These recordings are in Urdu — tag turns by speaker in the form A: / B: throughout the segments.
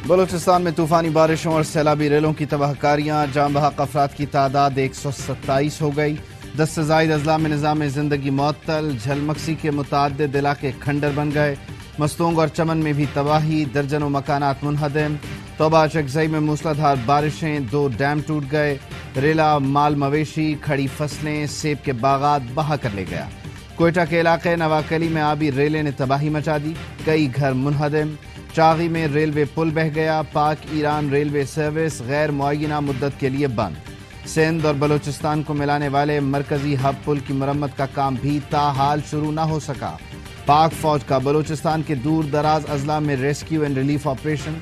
A: بلوچستان میں طوفانی بارشوں اور سیلابی ریلوں کی تباہ کاریاں، جاں بحق افراد کی تعداد 127 ہو گئی۔ 10 سے زائد اضلاع میں نظام زندگی معطل، جھلمکسی کے متعدد علاقے کھنڈر بن گئے۔ مستونگ اور چمن میں بھی تباہی، درجنوں مکانات منہدم۔ توبہ چکزئی میں موسلادھار بارشیں، 2 ڈیم ٹوٹ گئے۔ ریلا مال مویشی، کھڑی فصلیں، سیب کے باغات بہا کر لے گیا۔ کوئٹہ کے علاقے نواکلی میں آبی ریلے نے تباہی مچا دی، کئی گھر منہدم۔ چاغی میں ریلوے پل بہہ گیا، پاک ایران ریلوے سروس غیر معینہ مدت کے لیے بند۔ سندھ اور بلوچستان کو ملانے والے مرکزی ہب پل کی مرمت کا کام بھی تاحال شروع نہ ہو سکا۔ پاک فوج کا بلوچستان کے دور دراز اضلاع میں ریسکیو اینڈ ریلیف آپریشن۔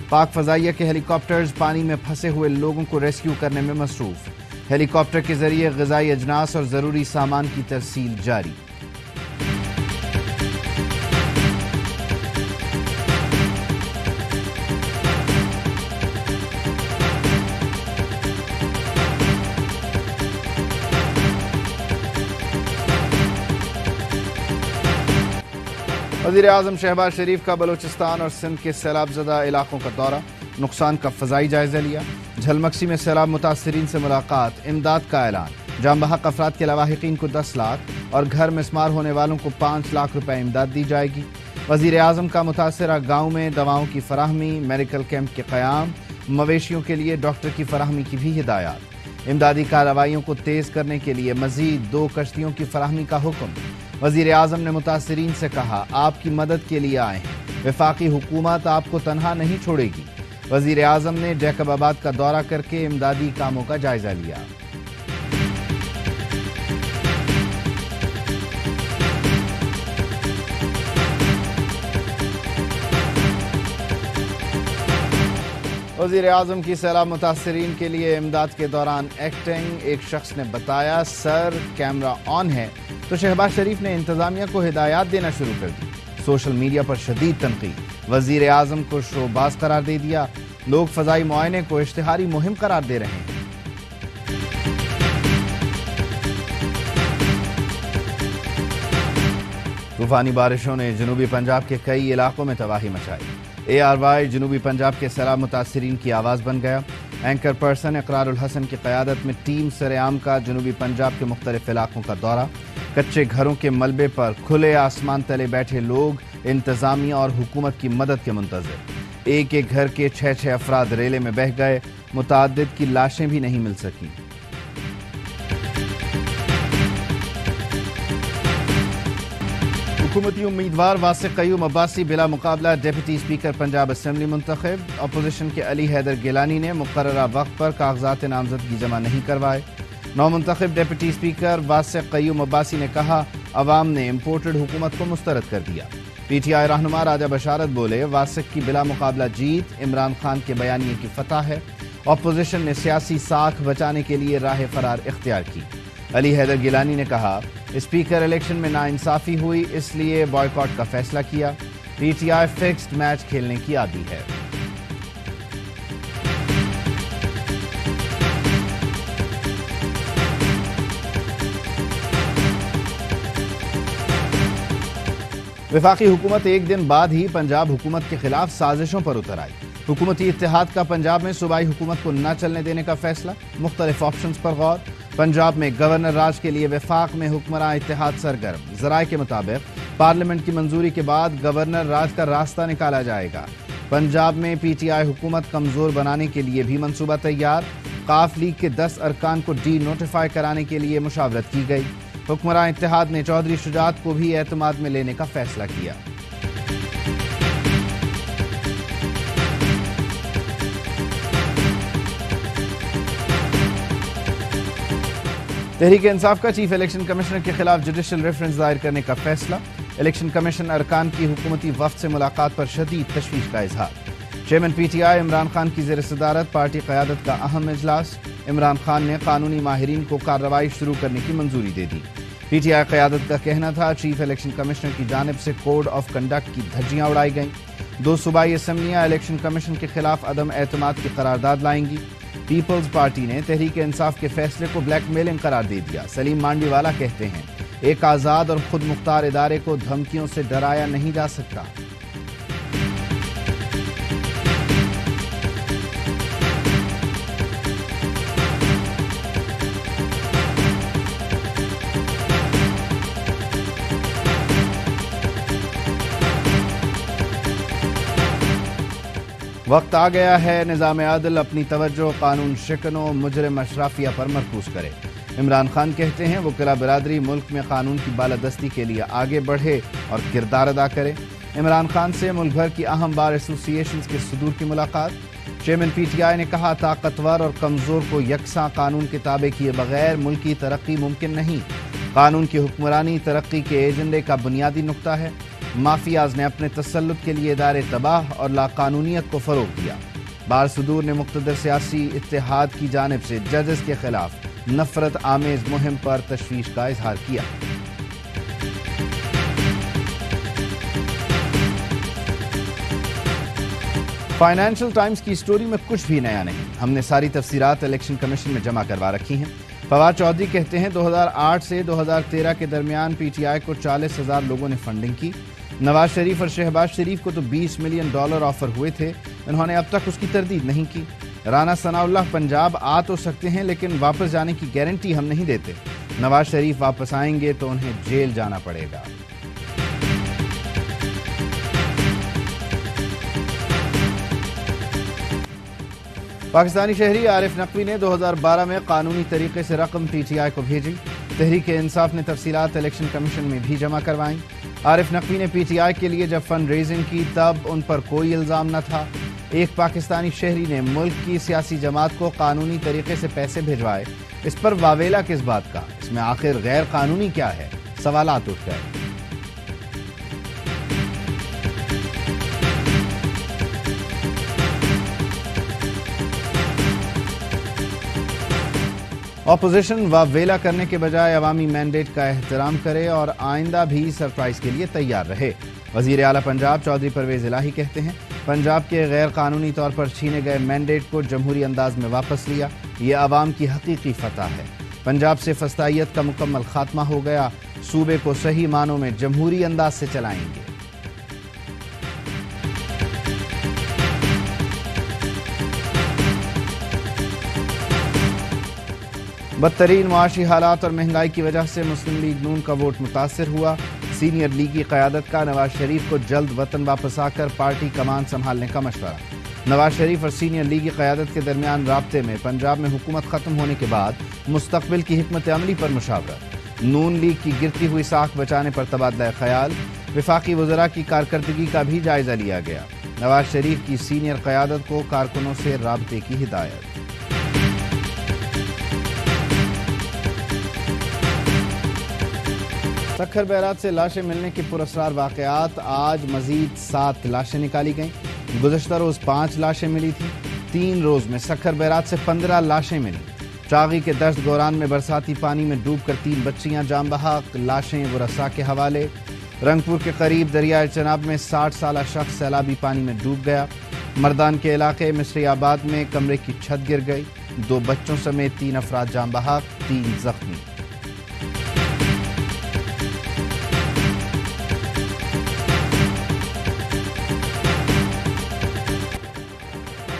A: پاک فضائیہ کے ہیلی کاپٹرز پانی میں پھنسے ہوئے لوگوں کو ریسکیو کرنے میں مصروف۔ ہیلی کاپٹر کے ذریعے غذائی اجناس اور ضروری سامان کی ترسیل جاری۔ وزیر اعظم شہباز شریف کا بلوچستان اور سندھ کے سیلاب زدہ علاقوں کا دورہ، نقصان کا فضائی جائزہ لیا۔ جھلمکسی میں سیلاب متاثرین سے ملاقات، امداد کا اعلان۔ جاں بحق افراد کے لواحقین کو 10 لاکھ اور گھر مسمار ہونے والوں کو 5 لاکھ روپے امداد دی جائے گی۔ وزیر اعظم کا متاثرہ گاؤں میں دواؤں کی فراہمی، میڈیکل کیمپ کے قیام، مویشیوں کے لیے ڈاکٹر کی فراہمی کی بھی ہدایات۔ امدادی کارروائیوں کو تیز کرنے کے لیے مزید 2 کشتیوں کی فراہمی کا حکم۔ وزیر اعظم نے متاثرین سے کہا، آپ کی مدد کے لیے آئے ہیں، وفاقی حکومت آپ کو تنہا نہیں چھوڑے گی۔ وزیر اعظم نے جیکب آباد کا دورہ کر کے امدادی کاموں کا جائزہ لیا۔ وزیر اعظم کی سیلاب متاثرین کے لیے امداد کے دوران ایکٹنگ، ایک شخص نے بتایا سر کیمرہ آن ہے تو شہباز شریف نے انتظامیہ کو ہدایات دینا شروع کر دی۔ سوشل میڈیا پر شدید تنقید، وزیر اعظم کو شو باز قرار دے دیا، لوگ فضائی معائنے کو اشتہاری مہم قرار دے رہے ہیں۔ طوفانی بارشوں نے جنوبی پنجاب کے کئی علاقوں میں تباہی مچائی۔ ARY جنوبی پنجاب کے سیلاب متاثرین کی آواز بن گیا۔ اینکر پرسن اقرار الحسن کی قیادت میں ٹیم سرعام کا جنوبی پنجاب کے مختلف علاقوں کا دورہ۔ کچے گھروں کے ملبے پر کھلے آسمان تلے بیٹھے لوگ انتظامیہ اور حکومت کی مدد کے منتظر۔ ایک ایک گھر کے 6 افراد ریلے میں بہہ گئے، متعدد کی لاشیں بھی نہیں مل سکیں۔ حکومتی امیدوار واسق قیوم عباسی بلا مقابلہ ڈپٹی اسپیکر پنجاب اسمبلی منتخب۔ اپوزیشن کے علی حیدر گیلانی نے مقررہ وقت پر کاغذات نامزدگی جمع نہیں کروائے۔ نومنتخب ڈپٹی اسپیکر واسق قیوم عباسی نے کہا، عوام نے امپورٹڈ حکومت کو مسترد کر دیا۔ PTI رہنما راجہ بشارت بولے، واسق کی بلا مقابلہ جیت عمران خان کے بیانیے کی فتح ہے۔ اپوزیشن نے سیاسی ساکھ بچانے کے لیے راہ فرار اختیار کی۔ علی حیدر گیلانی نے کہا، اسپیکر الیکشن میں ناانصافی ہوئی، اس لیے بائیکاٹ کا فیصلہ کیا۔ PTI فکسڈ میچ کھیلنے کی عادی ہے۔ وفاقی حکومت ایک دن بعد ہی پنجاب حکومت کے خلاف سازشوں پر اتر آئی۔ حکومتی اتحاد کا پنجاب میں صوبائی حکومت کو نہ چلنے دینے کا فیصلہ، مختلف آپشنز پر غور۔ پنجاب میں گورنر راج کے لیے وفاق میں حکمراں اتحاد سرگرم۔ ذرائع کے مطابق پارلیمنٹ کی منظوری کے بعد گورنر راج کا راستہ نکالا جائے گا۔ پنجاب میں PTI حکومت کمزور بنانے کے لیے بھی منصوبہ تیار۔ قاف لیگ کے 10 ارکان کو ڈی نوٹیفائی کرانے کے لیے مشاورت کی گئی۔ حکمراں اتحاد نے چودھری شجاعت کو بھی اعتماد میں لینے کا فیصلہ کیا۔ تحریک انصاف کا چیف الیکشن کمشنر کے خلاف جوڈیشل ریفرنس دائر کرنے کا فیصلہ۔ الیکشن کمیشن ارکان کی حکومتی وفد سے ملاقات پر شدید تشویش کا اظہار۔ چیئرمین PTI عمران خان کی زیر صدارت پارٹی قیادت کا اہم اجلاس۔ عمران خان نے قانونی ماہرین کو کارروائی شروع کرنے کی منظوری دے دی۔ PTI قیادت کا کہنا تھا، چیف الیکشن کمشنر کی جانب سے کوڈ آف کنڈکٹ کی دھجیاں اڑائی گئیں۔ 2 صوبائی اسمبلیاں الیکشن کمیشن کے خلاف عدم اعتماد کی قرارداد لائیں گی۔ پیپلز پارٹی نے تحریک انصاف کے فیصلے کو بلیک میلنگ قرار دے دیا۔ سلیم مانڈی والا کہتے ہیں، ایک آزاد اور خود مختار ادارے کو دھمکیوں سے ڈرایا نہیں جا سکتا۔ وقت آ گیا ہے نظام عدل اپنی توجہ قانون شکنوں مجرم اشرافیہ پر مرکوز کرے۔ عمران خان کہتے ہیں وکلا برادری ملک میں قانون کی بالادستی کے لیے آگے بڑھے اور کردار ادا کرے۔ عمران خان سے ملک بھر کی اہم بار ایسوسی ایشنز کے صدور کی ملاقات۔ چیئرمین پی ٹی آئی نے کہا طاقتور اور کمزور کو یکساں قانون کے تابع کیے بغیر ملکی ترقی ممکن نہیں۔ قانون کی حکمرانی ترقی کے ایجنڈے کا بنیادی نقطہ ہے۔ مافیاز نے اپنے تسلط کے لیے ادارے تباہ اور لاقانونیت کو فروغ دیا۔ بار صدور نے مقتدر سیاسی اتحاد کی جانب سے ججز کے خلاف نفرت آمیز مہم پر تشویش کا اظہار کیا۔ فائنینشل ٹائمز کی سٹوری میں کچھ بھی نیا نہیں، ہم نے ساری تفسیرات الیکشن کمیشن میں جمع کروا رکھی ہیں۔ فواد چودھری کہتے ہیں 2008 سے 2013 کے درمیان پی ٹی آئی کو 40,000 لوگوں نے فنڈنگ کی۔ نواز شریف اور شہباز شریف کو تو $20 ملین آفر ہوئے تھے، انہوں نے اب تک اس کی تردید نہیں کی۔ رانا ثناء اللہ پنجاب آ تو سکتے ہیں لیکن واپس جانے کی گارنٹی ہم نہیں دیتے۔ نواز شریف واپس آئیں گے تو انہیں جیل جانا پڑے گا۔ پاکستانی شہری عارف نقوی نے 2012 میں قانونی طریقے سے رقم پی ٹی آئی کو بھیجی۔ تحریک انصاف نے تفصیلات الیکشن کمیشن میں بھی جمع کروائیں۔ عارف نقوی نے پی ٹی آئی کے لیے جب فنڈ ریزنگ کی تب ان پر کوئی الزام نہ تھا۔ ایک پاکستانی شہری نے ملک کی سیاسی جماعت کو قانونی طریقے سے پیسے بھیجوائے، اس پر واویلا کس بات کا؟ اس میں آخر غیر قانونی کیا ہے؟ سوالات اٹھ گئے۔ اپوزیشن واویلا کرنے کے بجائے عوامی مینڈیٹ کا احترام کرے اور آئندہ بھی سرپرائز کے لیے تیار رہے۔ وزیر اعلیٰ پنجاب چودھری پرویز الہی کہتے ہیں پنجاب کے غیر قانونی طور پر چھینے گئے مینڈیٹ کو جمہوری انداز میں واپس لیا، یہ عوام کی حقیقی فتح ہے۔ پنجاب سے فسطائیت کا مکمل خاتمہ ہو گیا، صوبے کو صحیح معنوں میں جمہوری انداز سے چلائیں گے۔ بدترین معاشی حالات اور مہنگائی کی وجہ سے مسلم لیگ نون کا ووٹ متاثر ہوا۔ سینئر لیگی قیادت کا نواز شریف کو جلد وطن واپس آ کر پارٹی کمان سنبھالنے کا مشورہ۔ نواز شریف اور سینئر لیگی قیادت کے درمیان رابطے میں پنجاب میں حکومت ختم ہونے کے بعد مستقبل کی حکمت عملی پر مشاورت۔ نون لیگ کی گرتی ہوئی ساکھ بچانے پر تبادلہ خیال۔ وفاقی وزراء کی کارکردگی کا بھی جائزہ لیا گیا۔ نواز شریف کی سینئر قیادت کو کارکنوں سے رابطے کی ہدایت۔ سکھر بیرات سے لاشیں ملنے کے پراسرار واقعات، آج مزید 7 لاشیں نکالی گئیں۔ گزشتہ روز 5 لاشیں ملی تھیں۔ 3 روز میں سکھر بیرات سے 15 لاشیں ملیں۔ چاغی کے دشت گوران میں برساتی پانی میں ڈوب کر 3 بچیاں جاں بحق، لاشیں ورثاء کے حوالے۔ رنگپور کے قریب دریائے چناب میں 60 سالہ شخص سیلابی پانی میں ڈوب گیا۔ مردان کے علاقے مصری آباد میں کمرے کی چھت گر گئی، 2 بچوں سمیت 3 افراد جاں بحق، 3 زخمی۔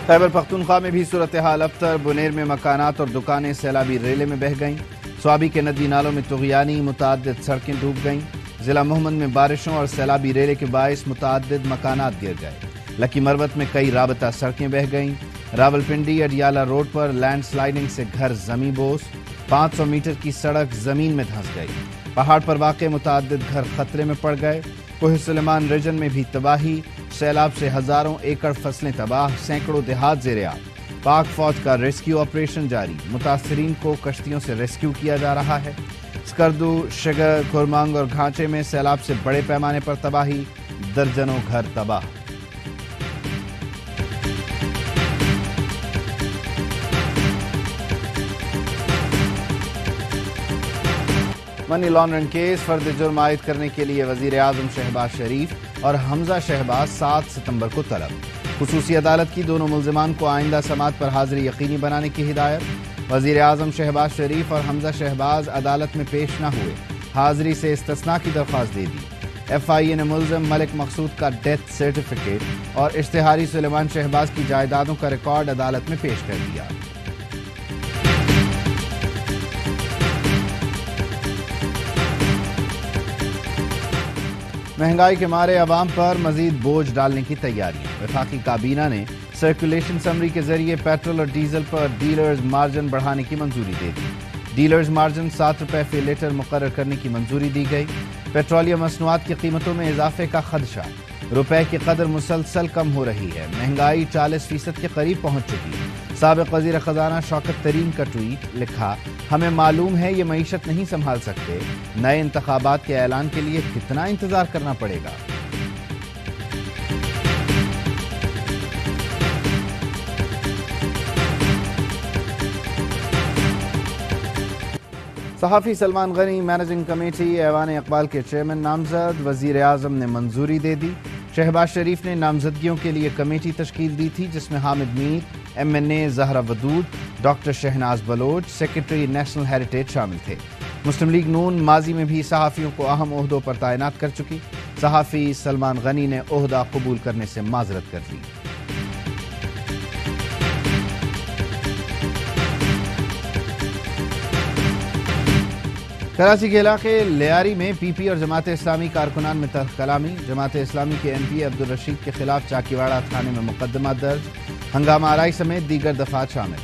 A: خیبر پختونخوا میں بھی صورتحال ابتر، بنیر میں مکانات اور دکانیں سیلابی ریلے میں بہہ گئیں۔ سوابی کے ندی نالوں میں طغیانی متعدد سڑکیں ڈوب گئیں۔ ضلع محمد میں بارشوں اور سیلابی ریلے کے باعث متعدد مکانات گر گئے۔ لکی مروت میں کئی رابطہ سڑکیں بہہ گئیں۔ راولپنڈی اڈیالہ روڈ پر لینڈ سلائیڈنگ سے گھر زمیں بوس، 500 میٹر کی سڑک زمین میں دھنس گئی۔ پہاڑ پر واقع متعدد گھر خطرے میں پڑ گئے۔ کوہ سلیمان ریجن میں بھی تباہی، سیلاب سے ہزاروں ایکڑ فصلیں تباہ، سینکڑوں دیہات زیر آب۔ پاک فوج کا ریسکیو آپریشن جاری، متاثرین کو کشتیوں سے ریسکیو کیا جا رہا ہے۔ سکردو، شگر، کورمانگ اور گھانچے میں سیلاب سے بڑے پیمانے پر تباہی، درجنوں گھر تباہ۔ منی لانڈرنگ کیس، فرد جرم عائد کرنے کے لیے وزیر اعظم شہباز شریف اور حمزہ شہباز 7 ستمبر کو طلب۔ خصوصی عدالت کی دونوں ملزمان کو آئندہ سماعت پر حاضری یقینی بنانے کی ہدایت۔ وزیر اعظم شہباز شریف اور حمزہ شہباز عدالت میں پیش نہ ہوئے، حاضری سے استثناء کی درخواست دے دی۔ ایف آئی اے نے ملزم ملک مقصود کا ڈیتھ سرٹیفکیٹ اور اشتہاری سلیمان شہباز کی جائیدادوں کا ریکارڈ عدالت میں پیش کر دیا۔ مہنگائی کے مارے عوام پر مزید بوجھ ڈالنے کی تیاریاں، وفاقی کابینہ نے سرکولیشن سمری کے ذریعے پیٹرول اور ڈیزل پر ڈیلرز مارجن بڑھانے کی منظوری دے دی۔ ڈیلرز مارجن 7 روپے فی لیٹر مقرر کرنے کی منظوری دی گئی۔ پیٹرولیم مصنوعات کی قیمتوں میں اضافے کا خدشہ، روپے کی قدر مسلسل کم ہو رہی ہے، مہنگائی 40% کے قریب پہنچ چکی۔ سابق وزیر خزانہ شوکت ترین کا ٹویٹ، لکھا ہمیں معلوم ہے یہ معیشت نہیں سنبھال سکتے، نئے انتخابات کے اعلان کے لیے کتنا انتظار کرنا پڑے گا۔ صحافی سلمان غنی مینیجنگ کمیٹی ایوان اقبال کے چیئرمین نامزد، وزیر اعظم نے منظوری دے دی۔ شہباز شریف نے نامزدگیوں کے لیے کمیٹی تشکیل دی تھی جس میں Hamid Mir, MNA Zehra Wadood, doctor Shahnaz Baloch, secretary national heritage شامل تھے۔ مسلم لیگ نون ماضی میں بھی صحافیوں کو اہم عہدوں پر تعینات کر چکی۔ صحافی سلمان غنی نے عہدہ قبول کرنے سے معذرت کر لی۔ کراچی کے علاقے لیاری میں PP اور جماعت اسلامی کارکنان میں تلخ کلامی، جماعت اسلامی کے MP عبدالرشید کے خلاف چاکیواڑہ تھانے میں مقدمہ درج، ہنگامہ آرائی سمیت دیگر دفعات شامل۔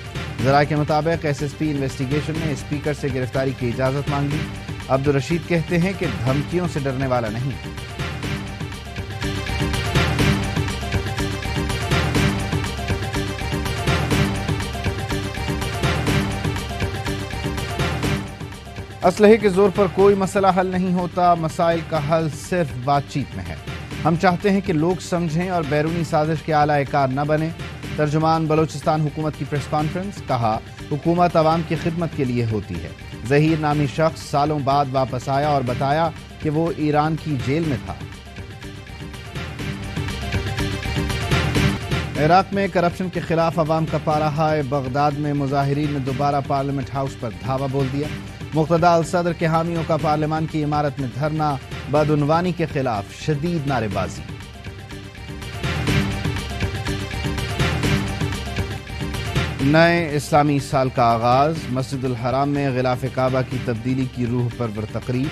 A: ذرائع کے مطابق SSP انویسٹیگیشن نے اسپیکر سے گرفتاری کی اجازت مانگ لی۔ عبدالرشید کہتے ہیں کہ دھمکیوں سے ڈرنے والا نہیں۔ اسلحے کے زور پر کوئی مسئلہ حل نہیں ہوتا، مسائل کا حل صرف بات چیت میں ہے۔ ہم چاہتے ہیں کہ لوگ سمجھیں اور بیرونی سازش کے اعلی کار نہ بنیں۔ ترجمان بلوچستان حکومت کی پریس کانفرنس، کہا حکومت عوام کی خدمت کے لیے ہوتی ہے۔ ظہیر نامی شخص سالوں بعد واپس آیا اور بتایا کہ وہ ایران کی جیل میں تھا۔ عراق میں کرپشن کے خلاف عوام کا پارہ ہائے، بغداد میں مظاہرین نے دوبارہ پارلیمنٹ ہاؤس پر دھاوا بول دیا۔ مقتدی الصدر کے حامیوں کا پارلیمان کی عمارت میں دھرنا، بدعنوانی کے خلاف شدید نعرے بازی۔ نئے اسلامی سال کا آغاز، مسجد الحرام میں غلاف کعبہ کی تبدیلی کی روح پرور تقریب۔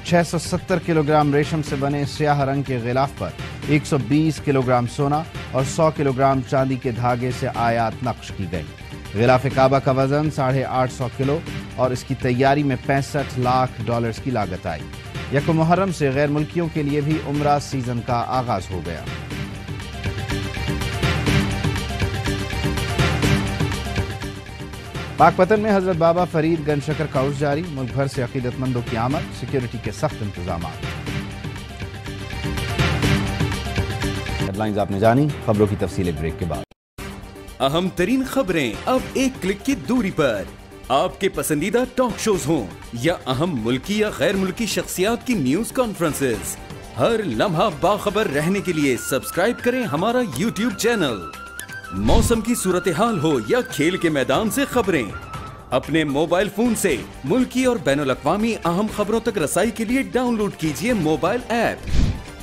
A: 670 کلو گرام ریشم سے بنے سیاہ رنگ کے غلاف پر 120 کلو گرام سونا اور 100 کلو گرام چاندی کے دھاگے سے آیات نقش کی گئی۔ غلاف کعبہ کا وزن 850 کلو اور اس کی تیاری میں $65 لاکھ کی لاگت آئی۔ یکم محرم سے غیر ملکیوں کے لیے بھی عمرہ سیزن کا آغاز ہو گیا۔ پاک پتن میں حضرت بابا فرید گنج شکر کا عرس جاری، ملک بھر سے عقیدت مندوں کی آمد، سیکیورٹی کے سخت انتظامات۔ ہیڈ لائنز آپ نے جانی، خبروں کی تفصیل بریک کے بعد۔
B: اہم ترین خبریں اب ایک کلک کی دوری پر، آپ کے پسندیدہ ٹاک شوز ہوں یا اہم ملکی یا غیر ملکی شخصیات کی نیوز کانفرنسز، ہر لمحہ باخبر رہنے کے لیے سبسکرائب کریں ہمارا YouTube چینل۔ موسم کی صورتحال ہو یا کھیل کے میدان سے خبریں، اپنے موبائل فون سے ملکی اور بین الاقوامی اہم خبروں تک رسائی کے لیے ڈاؤن لوڈ کیجیے موبائل ایپ۔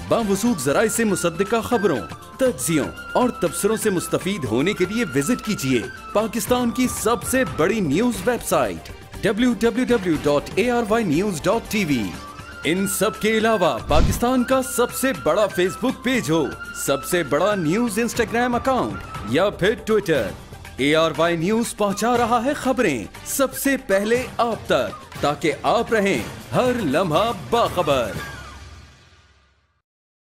B: باوثوق ذرائع سے مصدقہ خبروں، تجزیوں اور تبصروں سے مستفید ہونے کے لیے وزٹ کیجیے پاکستان کی سب سے بڑی نیوز ویب سائٹ www.arYnews.tv۔ ان سب کے علاوہ پاکستان کا سب سے بڑا فیس بک پیج ہو، سب سے بڑا نیوز انسٹاگرام اکاؤنٹ یا پھر ٹویٹر، ARY نیوز پہنچا رہا ہے خبریں سب سے پہلے آپ تک، تاکہ آپ رہیں ہر لمحہ باخبر۔